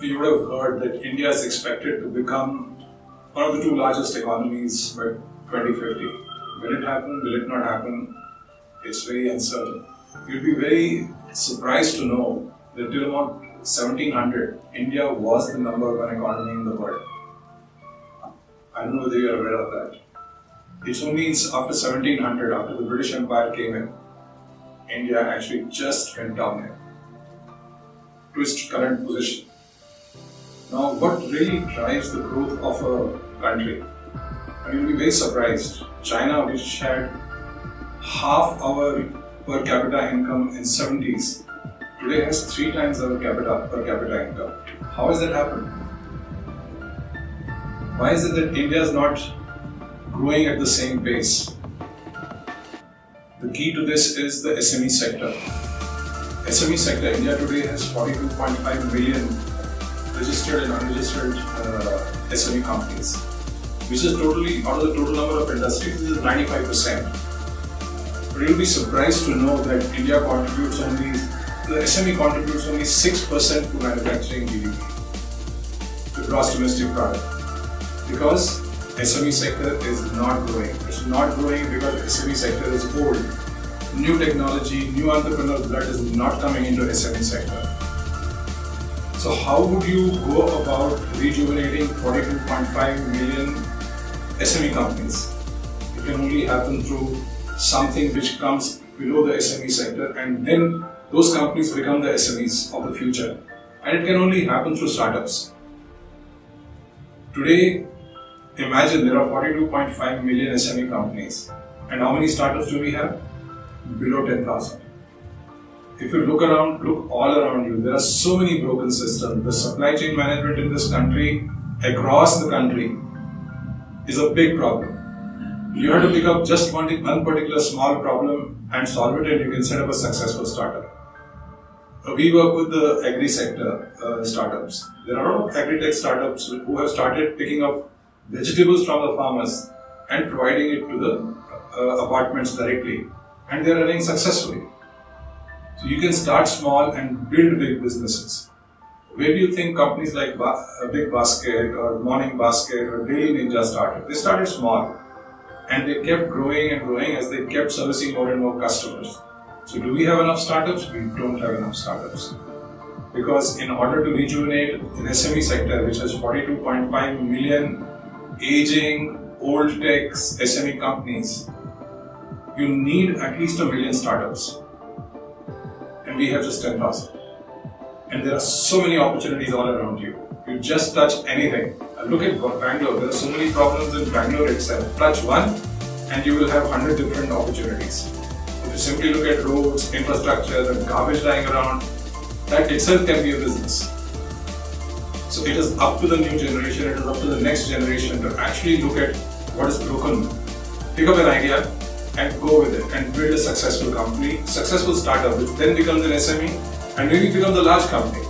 You would have heard that India is expected to become one of the two largest economies by 2050. Will it happen? Will it not happen? It's very uncertain. You'll be very surprised to know that till about 1700, India was the number one economy in the world. I don't know whether you're aware of that. It's only after 1700, after the British Empire came in, India actually just went downhill to its current position. Now, what really drives the growth of a country? And you'll be very surprised. China, which had half our per capita income in 70s, today has 3 times our per capita income. How has that happened? Why is it that India is not growing at the same pace? The key to this is the SME sector. SME sector, India today has 42.5 million registered and unregistered SME companies, which is totally, out of the total number of industries, this is 95%. But you'll be surprised to know that India contributes only, the SME contributes only 6% to manufacturing GDP, the gross domestic product. Because SME sector is not growing. It's not growing because SME sector is old. New technology, new entrepreneurial blood is not coming into SME sector. So how would you go about rejuvenating 42.5 million SME companies? It can only happen through something which comes below the SME sector, and then those companies become the SMEs of the future. And it can only happen through startups. Today, imagine there are 42.5 million SME companies, and how many startups do we have? Below 10,000. If you look all around you, there are so many broken systems. The supply chain management in this country, across the country, is a big problem. You have to pick up just one particular small problem and solve it, and you can set up a successful startup. We work with the agri sector startups. There are a lot of agri-tech startups who have started picking up vegetables from the farmers and providing it to the apartments directly, and they are running successfully. So you can start small and build big businesses. Where do you think companies like Big Basket or Morning Basket or Daily Ninja started? They started small, and they kept growing and growing as they kept servicing more and more customers. So do we have enough startups? We don't have enough startups. Because in order to rejuvenate the SME sector, which has 42.5 million aging, old tech SME companies, you need at least 1 million startups. And we have just 10,000. And there are so many opportunities all around you. You just touch anything. Look at Bangalore. There are so many problems in Bangalore itself. Touch one and you will have 100 different opportunities. If you simply look at roads, infrastructure, the garbage lying around, that itself can be a business. So it is up to the new generation, it is up to the next generation to actually look at what is broken. Pick up an idea and go with it and build a successful company, successful startup, which then becomes an SME and maybe becomes a large company.